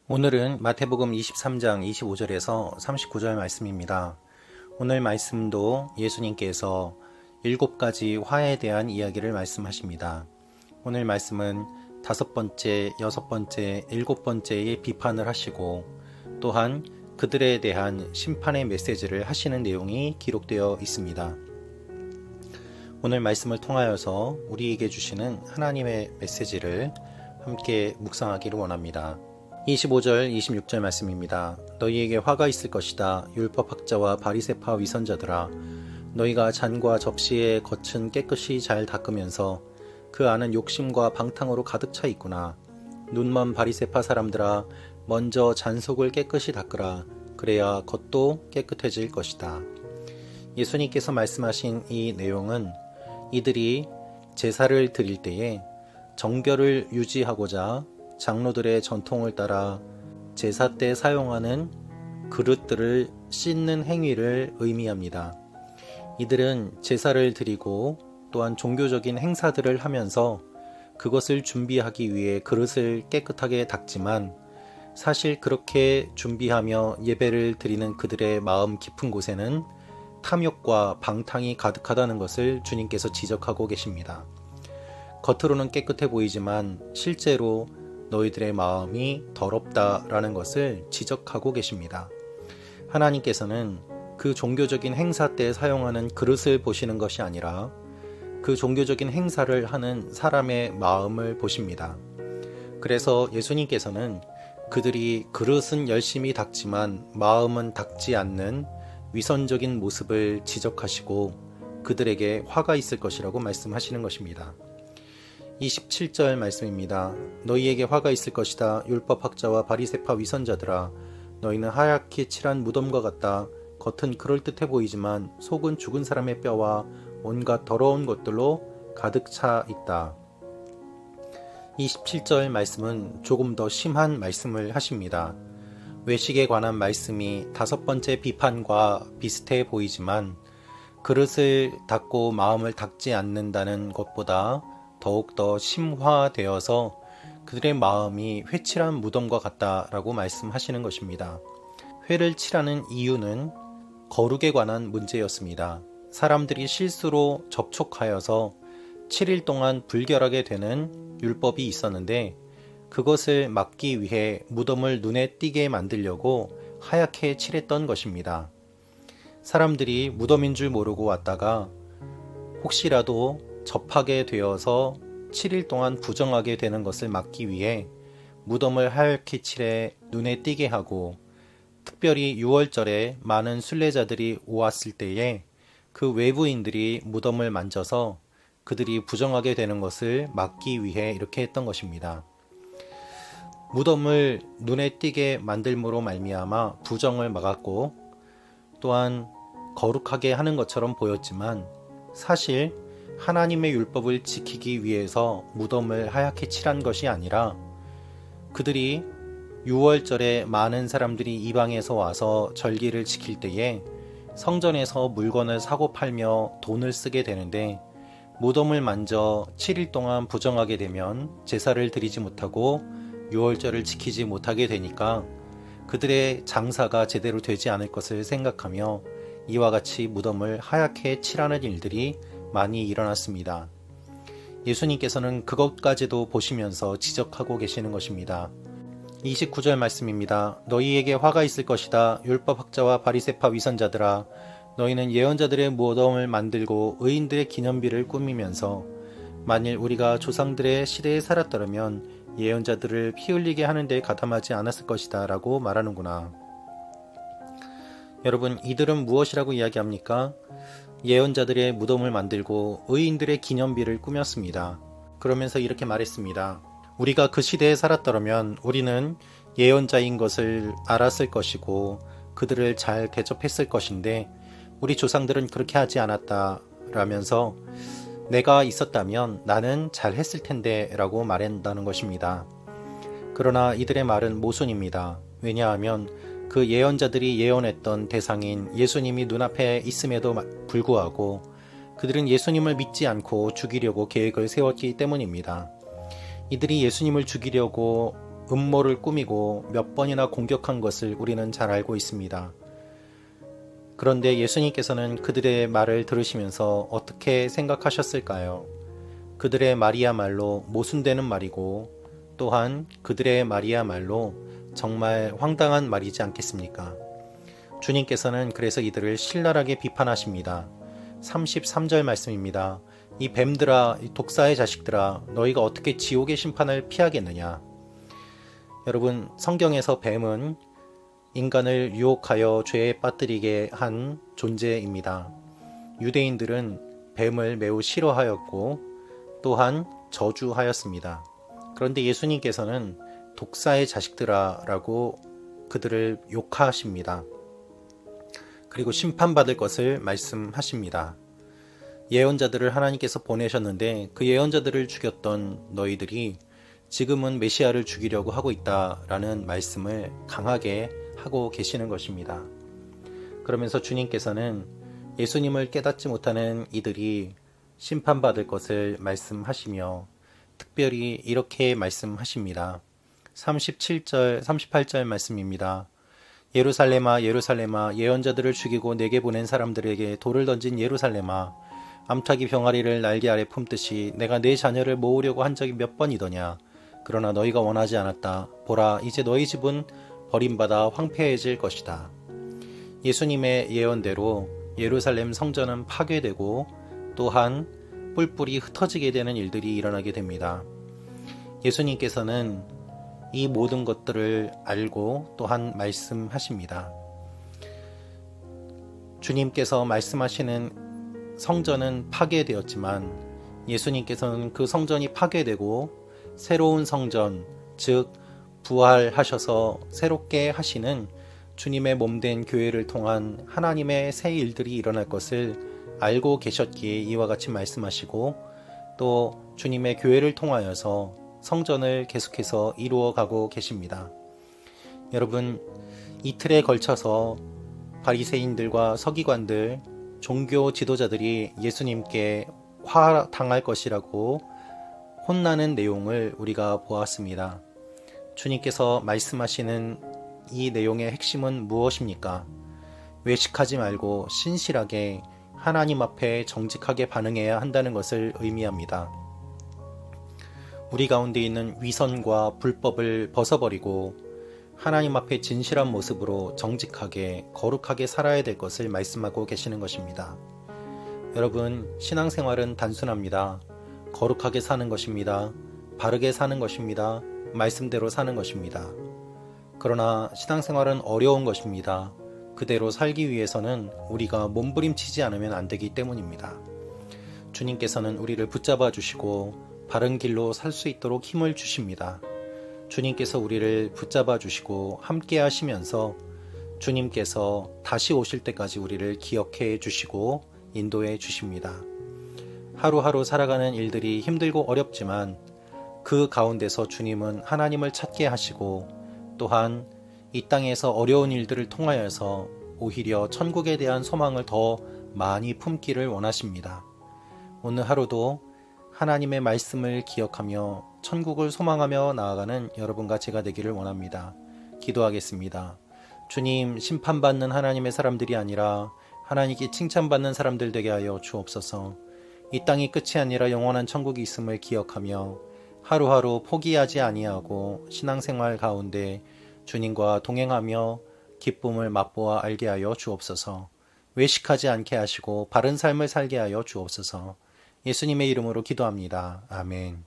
오늘은 마태복음 23장 25절에서 39절 말씀입니다. 오늘 말씀도 예수님께서 7가지 화에 대한 이야기를 말씀하십니다. 오늘 말씀은 5번째, 6번째, 7번째의 비판을 하시고 또한 그들에 대한 심판의 메시지를 하시는 내용이 기록되어 있습니다. 오늘 말씀을 통하여서 우리에게 주시는 하나님의 메시지를 함께 묵상하기를 원합니다. 25절, 26절 말씀입니다. 너희에게 화가 있을 것이다. 율법학자와 바리새파 위선자들아, 너희가 잔과 접시의 겉은 깨끗이 잘 닦으면서 그 안은 욕심과 방탕으로 가득 차 있구나. 눈먼 바리새파 사람들아, 먼저 잔 속을 깨끗이 닦으라. 그래야 겉도 깨끗해질 것이다. 예수님께서 말씀하신 이 내용은 이들이 제사를 드릴 때에 정결을 유지하고자 장로들의 전통을 따라 제사 때 사용하는 그릇들을 씻는 행위를 의미합니다. 이들은 제사를 드리고 또한 종교적인 행사들을 하면서 그것을 준비하기 위해 그릇을 깨끗하게 닦지만 사실 그렇게 준비하며 예배를 드리는 그들의 마음 깊은 곳에는 탐욕과 방탕이 가득하다는 것을 주님께서 지적하고 계십니다. 겉으로는 깨끗해 보이지만 실제로 너희들의 마음이 더럽다라는 것을 지적하고 계십니다. 하나님께서는 그 종교적인 행사 때 사용하는 그릇을 보시는 것이 아니라 그 종교적인 행사를 하는 사람의 마음을 보십니다. 그래서 예수님께서는 그들이 그릇은 열심히 닦지만 마음은 닦지 않는 위선적인 모습을 지적하시고 그들에게 화가 있을 것이라고 말씀하시는 것입니다. 27절 말씀입니다. 너희에게 화가 있을 것이다. 율법학자와 바리새파 위선자들아, 너희는 하얗게 칠한 무덤과 같다. 겉은 그럴듯해 보이지만 속은 죽은 사람의 뼈와 온갖 더러운 것들로 가득 차 있다. 27절 말씀은 조금 더 심한 말씀을 하십니다. 외식에 관한 말씀이 5번째 비판과 비슷해 보이지만 그릇을 닦고 마음을 닦지 않는다는 것보다 더욱더 심화되어서 그들의 마음이 회칠한 무덤과 같다라고 말씀하시는 것입니다. 회를 칠하는 이유는 거룩에 관한 문제였습니다. 사람들이 실수로 접촉하여서 7일 동안 불결하게 되는 율법이 있었는데 그것을 막기 위해 무덤을 눈에 띄게 만들려고 하얗게 칠했던 것입니다. 사람들이 무덤인 줄 모르고 왔다가 혹시라도 접하게 되어서 7일 동안 부정하게 되는 것을 막기 위해 무덤을 하얗게 칠해 눈에 띄게 하고 특별히 6월절에 많은 순례자들이 오았을 때에 그 외부인들이 무덤을 만져서 그들이 부정하게 되는 것을 막기 위해 이렇게 했던 것입니다. 무덤을 눈에 띄게 만들므로 말미암아 부정을 막았고 또한 거룩하게 하는 것처럼 보였지만 사실 하나님의 율법을 지키기 위해서 무덤을 하얗게 칠한 것이 아니라 그들이 6월절에 많은 사람들이 이방에서 와서 절기를 지킬 때에 성전에서 물건을 사고 팔며 돈을 쓰게 되는데 무덤을 만져 7일 동안 부정하게 되면 제사를 드리지 못하고 6월절을 지키지 못하게 되니까 그들의 장사가 제대로 되지 않을 것을 생각하며 이와 같이 무덤을 하얗게 칠하는 일들이 많이 일어났습니다. 예수님께서는 그것까지도 보시면서 지적하고 계시는 것입니다. 29절 말씀입니다. 너희에게 화가 있을 것이다. 율법학자와 바리새파 위선자들아, 너희는 예언자들의 무덤을 만들고 의인들의 기념비를 꾸미면서 만일 우리가 조상들의 시대에 살았더라면 예언자들을 피 흘리게 하는 데 가담하지 않았을 것이다 라고 말하는구나. 여러분, 이들은 무엇이라고 이야기합니까? 예언자들의 무덤을 만들고 의인들의 기념비를 꾸몄습니다. 그러면서 이렇게 말했습니다. 우리가 그 시대에 살았더라면 우리는 예언자인 것을 알았을 것이고 그들을 잘 대접했을 것인데 우리 조상들은 그렇게 하지 않았다 라면서 내가 있었다면 나는 잘 했을 텐데 라고 말한다는 것입니다. 그러나 이들의 말은 모순입니다. 왜냐하면 그 예언자들이 예언했던 대상인 예수님이 눈앞에 있음에도 불구하고 그들은 예수님을 믿지 않고 죽이려고 계획을 세웠기 때문입니다. 이들이 예수님을 죽이려고 음모를 꾸미고 몇 번이나 공격한 것을 우리는 잘 알고 있습니다. 그런데 예수님께서는 그들의 말을 들으시면서 어떻게 생각하셨을까요? 그들의 말이야말로 모순되는 말이고 또한 그들의 말이야말로 정말 황당한 말이지 않겠습니까? 주님께서는 그래서 이들을 신랄하게 비판하십니다. 33절 말씀입니다. 이 뱀들아, 이 독사의 자식들아, 너희가 어떻게 지옥의 심판을 피하겠느냐? 여러분, 성경에서 뱀은 인간을 유혹하여 죄에 빠뜨리게 한 존재입니다. 유대인들은 뱀을 매우 싫어하였고 또한 저주하였습니다. 그런데 예수님께서는 독사의 자식들아 라고 그들을 욕하십니다. 그리고 심판받을 것을 말씀하십니다. 예언자들을 하나님께서 보내셨는데 그 예언자들을 죽였던 너희들이 지금은 메시아를 죽이려고 하고 있다라는 말씀을 강하게 하고 계시는 것입니다. 그러면서 주님께서는 예수님을 깨닫지 못하는 이들이 심판받을 것을 말씀하시며 특별히 이렇게 말씀하십니다. 37절, 38절 말씀입니다. 예루살렘아, 예루살렘아, 예언자들을 죽이고 내게 보낸 사람들에게 돌을 던진 예루살렘아, 암탉이 병아리를 날개 아래 품듯이 내가 내 자녀를 모으려고 한 적이 몇 번이더냐. 그러나 너희가 원하지 않았다. 보라, 이제 너희 집은 버림받아 황폐해질 것이다. 예수님의 예언대로 예루살렘 성전은 파괴되고 또한 뿔뿔이 흩어지게 되는 일들이 일어나게 됩니다. 예수님께서는 이 모든 것들을 알고 또한 말씀하십니다. 주님께서 말씀하시는 성전은 파괴되었지만 예수님께서는 그 성전이 파괴되고 새로운 성전, 즉 부활하셔서 새롭게 하시는 주님의 몸된 교회를 통한 하나님의 새 일들이 일어날 것을 알고 계셨기에 이와 같이 말씀하시고 또 주님의 교회를 통하여서 성전을 계속해서 이루어가고 계십니다. 여러분, 이틀에 걸쳐서 바리새인들과 서기관들, 종교 지도자들이 예수님께 화당할 것이라고 혼나는 내용을 우리가 보았습니다. 주님께서 말씀하시는 이 내용의 핵심은 무엇입니까? 외식하지 말고 신실하게 하나님 앞에 정직하게 반응해야 한다는 것을 의미합니다. 우리 가운데 있는 위선과 불법을 벗어버리고 하나님 앞에 진실한 모습으로 정직하게 거룩하게 살아야 될 것을 말씀하고 계시는 것입니다. 여러분, 신앙생활은 단순합니다. 거룩하게 사는 것입니다. 바르게 사는 것입니다. 말씀대로 사는 것입니다. 그러나 신앙생활은 어려운 것입니다. 그대로 살기 위해서는 우리가 몸부림치지 않으면 안 되기 때문입니다. 주님께서는 우리를 붙잡아 주시고 바른 길로 살 수 있도록 힘을 주십니다. 주님께서 우리를 붙잡아 주시고 함께 하시면서 주님께서 다시 오실 때까지 우리를 기억해 주시고 인도해 주십니다. 하루하루 살아가는 일들이 힘들고 어렵지만 그 가운데서 주님은 하나님을 찾게 하시고 또한 이 땅에서 어려운 일들을 통하여서 오히려 천국에 대한 소망을 더 많이 품기를 원하십니다. 오늘 하루도 하나님의 말씀을 기억하며 천국을 소망하며 나아가는 여러분과 제가 되기를 원합니다. 기도하겠습니다. 주님, 심판받는 하나님의 사람들이 아니라 하나님께 칭찬받는 사람들 되게 하여 주옵소서. 이 땅이 끝이 아니라 영원한 천국이 있음을 기억하며 하루하루 포기하지 아니하고 신앙생활 가운데 주님과 동행하며 기쁨을 맛보아 알게 하여 주옵소서. 외식하지 않게 하시고 바른 삶을 살게 하여 주옵소서. 예수님의 이름으로 기도합니다. 아멘.